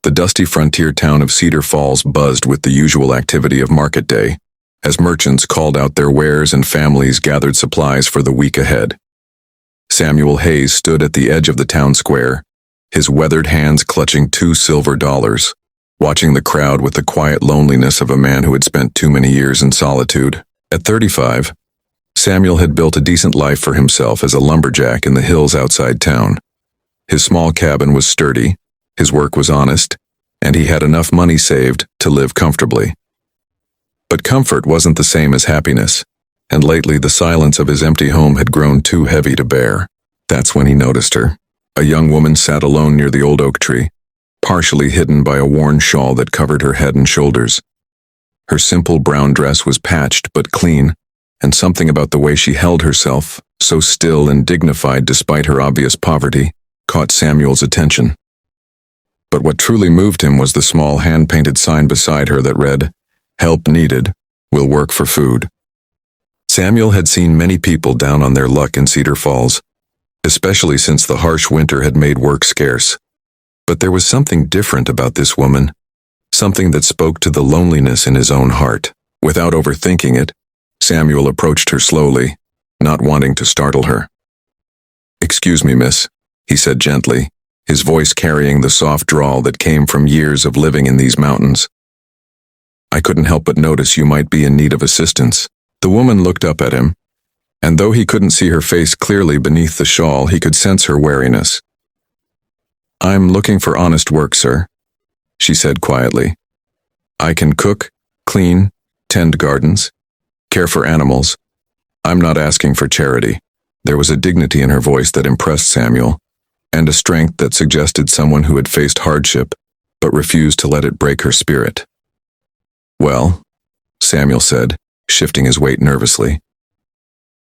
The dusty frontier town of Cedar Falls buzzed with the usual activity of market day, as merchants called out their wares and families gathered supplies for the week ahead. Samuel Hayes stood at the edge of the town square, his weathered hands clutching $2 silver, watching the crowd with the quiet loneliness of a man who had spent too many years in solitude. At 35, Samuel had built a decent life for himself as a lumberjack in the hills outside town. His small cabin was sturdy, his work was honest, and he had enough money saved to live comfortably. But comfort wasn't the same as happiness, and lately the silence of his empty home had grown too heavy to bear. That's when he noticed her. A young woman sat alone near the old oak tree, partially hidden by a worn shawl that covered her head and shoulders. Her simple brown dress was patched but clean, and something about the way she held herself, so still and dignified despite her obvious poverty, caught Samuel's attention. But what truly moved him was the small hand-painted sign beside her that read, "Help needed, will work for food." Samuel had seen many people down on their luck in Cedar Falls, especially since the harsh winter had made work scarce. But there was something different about this woman, something that spoke to the loneliness in his own heart. Without overthinking it, Samuel approached her slowly, not wanting to startle her. "Excuse me, miss," he said gently, his voice carrying the soft drawl that came from years of living in these mountains. "I couldn't help but notice you might be in need of assistance." The woman looked up at him, and though he couldn't see her face clearly beneath the shawl, he could sense her wariness. "I'm looking for honest work, sir," she said quietly. "I can cook, clean, tend gardens, care for animals. I'm not asking for charity." There was a dignity in her voice that impressed Samuel, and a strength that suggested someone who had faced hardship, but refused to let it break her spirit. "Well," Samuel said, shifting his weight nervously,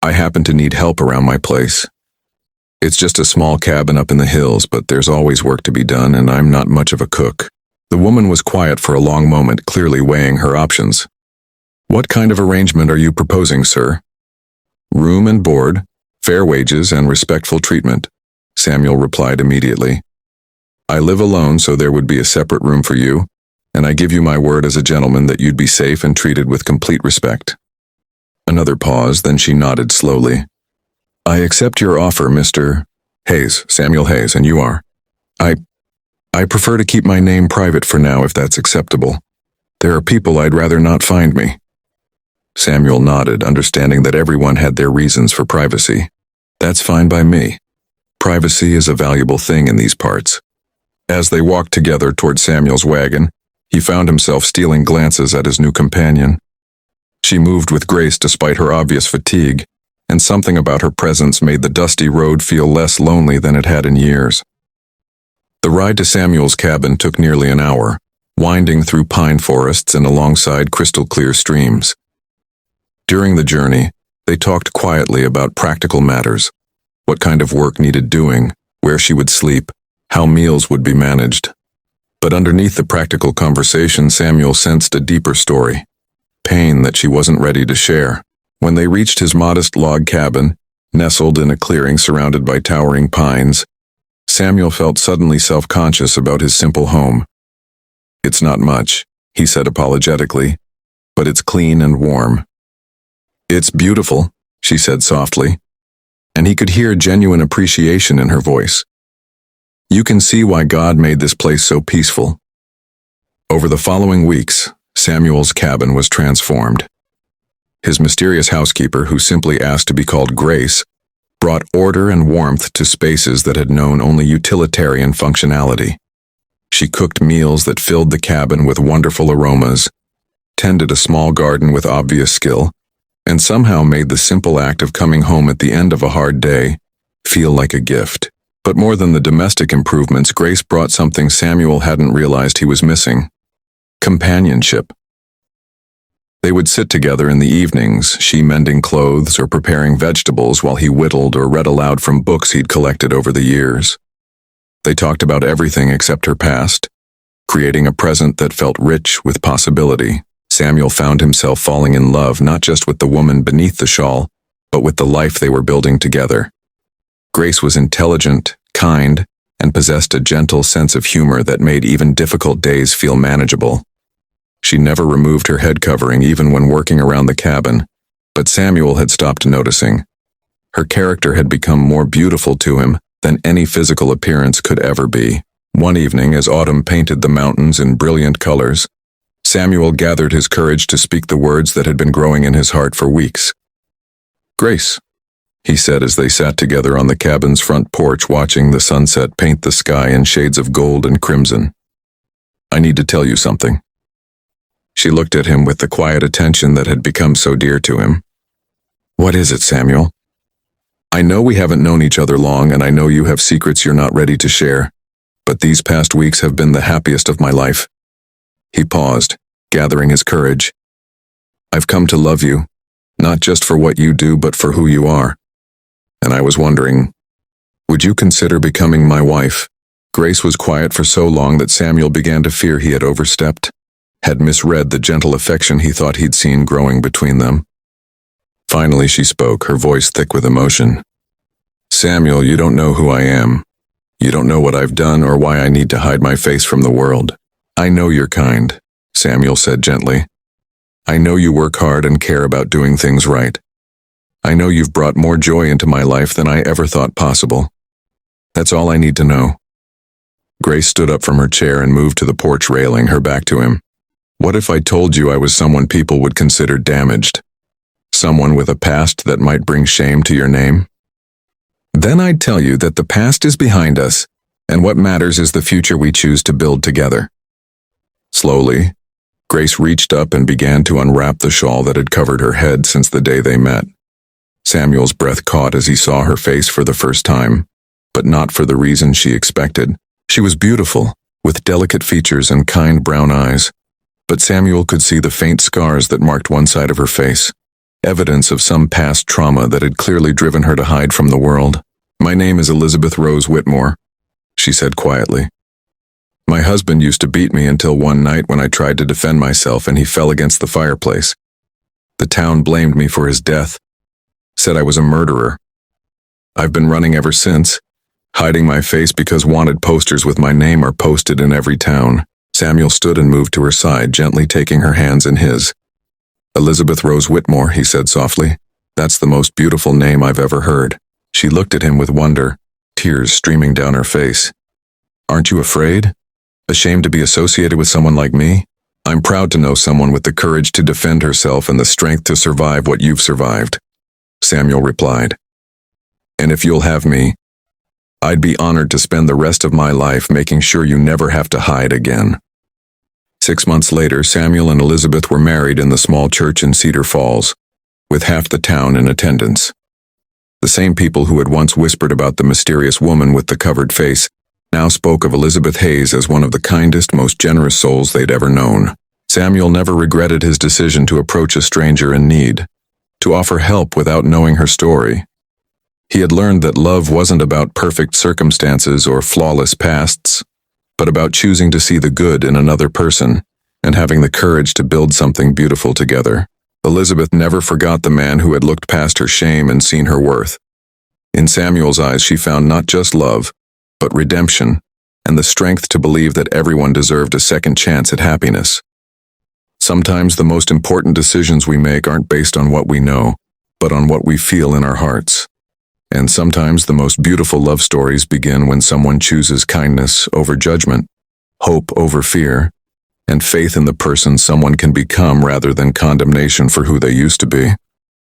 "I happen to need help around my place. It's just a small cabin up in the hills, but there's always work to be done, and I'm not much of a cook." The woman was quiet for a long moment, clearly weighing her options. "What kind of arrangement are you proposing, sir?" "Room and board, fair wages, and respectful treatment," Samuel replied immediately. "I live alone, so there would be a separate room for you, and I give you my word as a gentleman that you'd be safe and treated with complete respect." Another pause, then she nodded slowly. "I accept your offer, Mr. Hayes, Samuel Hayes, and you are. I prefer to keep my name private for now, if that's acceptable. There are people I'd rather not find me." Samuel nodded, understanding that everyone had their reasons for privacy. "That's fine by me. Privacy is a valuable thing in these parts." As they walked together toward Samuel's wagon, he found himself stealing glances at his new companion. She moved with grace despite her obvious fatigue, and something about her presence made the dusty road feel less lonely than it had in years. The ride to Samuel's cabin took nearly an hour, winding through pine forests and alongside crystal-clear streams. During the journey, they talked quietly about practical matters, what kind of work needed doing, where she would sleep, how meals would be managed. But underneath the practical conversation, Samuel sensed a deeper story, pain that she wasn't ready to share. When they reached his modest log cabin, nestled in a clearing surrounded by towering pines, Samuel felt suddenly self-conscious about his simple home. "It's not much," he said apologetically, "but it's clean and warm." "It's beautiful," she said softly, and he could hear genuine appreciation in her voice. "You can see why God made this place so peaceful." Over the following weeks, Samuel's cabin was transformed. His mysterious housekeeper, who simply asked to be called Grace, brought order and warmth to spaces that had known only utilitarian functionality. She cooked meals that filled the cabin with wonderful aromas, tended a small garden with obvious skill, and somehow made the simple act of coming home at the end of a hard day feel like a gift. But more than the domestic improvements, Grace brought something Samuel hadn't realized he was missing: companionship. They would sit together in the evenings, she mending clothes or preparing vegetables while he whittled or read aloud from books he'd collected over the years. They talked about everything except her past, creating a present that felt rich with possibility. Samuel found himself falling in love not just with the woman beneath the shawl, but with the life they were building together. Grace was intelligent, kind, and possessed a gentle sense of humor that made even difficult days feel manageable. She never removed her head covering even when working around the cabin, but Samuel had stopped noticing. Her character had become more beautiful to him than any physical appearance could ever be. One evening, as autumn painted the mountains in brilliant colors, Samuel gathered his courage to speak the words that had been growing in his heart for weeks. "Grace," he said as they sat together on the cabin's front porch watching the sunset paint the sky in shades of gold and crimson. "I need to tell you something." She looked at him with the quiet attention that had become so dear to him. "What is it, Samuel?" "I know we haven't known each other long, and I know you have secrets you're not ready to share, but these past weeks have been the happiest of my life." He paused, gathering his courage. "I've come to love you, not just for what you do, but for who you are. And I was wondering, would you consider becoming my wife?" Grace was quiet for so long that Samuel began to fear he had overstepped, had misread the gentle affection he thought he'd seen growing between them. Finally she spoke, her voice thick with emotion. "Samuel, you don't know who I am. You don't know what I've done or why I need to hide my face from the world. I know you're kind," Samuel said gently. "I know you work hard and care about doing things right. I know you've brought more joy into my life than I ever thought possible. That's all I need to know." Grace stood up from her chair and moved to the porch railing, her back to him. "What if I told you I was someone people would consider damaged? Someone with a past that might bring shame to your name?" "Then I'd tell you that the past is behind us, and what matters is the future we choose to build together." Slowly, Grace reached up and began to unwrap the shawl that had covered her head since the day they met. Samuel's breath caught as he saw her face for the first time, but not for the reason she expected. She was beautiful, with delicate features and kind brown eyes, but Samuel could see the faint scars that marked one side of her face, evidence of some past trauma that had clearly driven her to hide from the world. "My name is Elizabeth Rose Whitmore," she said quietly. "My husband used to beat me until one night when I tried to defend myself and he fell against the fireplace. The town blamed me for his death, said I was a murderer. I've been running ever since, hiding my face because wanted posters with my name are posted in every town." Samuel stood and moved to her side, gently taking her hands in his. "Elizabeth Rose Whitmore," he said softly. "That's the most beautiful name I've ever heard." She looked at him with wonder, tears streaming down her face. "Aren't you afraid? Ashamed to be associated with someone like me? I'm proud to know someone with the courage to defend herself and the strength to survive what you've survived," Samuel replied. "And if you'll have me, I'd be honored to spend the rest of my life making sure you never have to hide again." 6 months later, Samuel and Elizabeth were married in the small church in Cedar Falls, with half the town in attendance. The same people who had once whispered about the mysterious woman with the covered face now spoke of Elizabeth Hayes as one of the kindest, most generous souls they'd ever known. Samuel never regretted his decision to approach a stranger in need, to offer help without knowing her story. He had learned that love wasn't about perfect circumstances or flawless pasts, but about choosing to see the good in another person and having the courage to build something beautiful together. Elizabeth never forgot the man who had looked past her shame and seen her worth. In Samuel's eyes, she found not just love, but redemption, and the strength to believe that everyone deserved a second chance at happiness. Sometimes the most important decisions we make aren't based on what we know, but on what we feel in our hearts. And sometimes the most beautiful love stories begin when someone chooses kindness over judgment, hope over fear, and faith in the person someone can become rather than condemnation for who they used to be.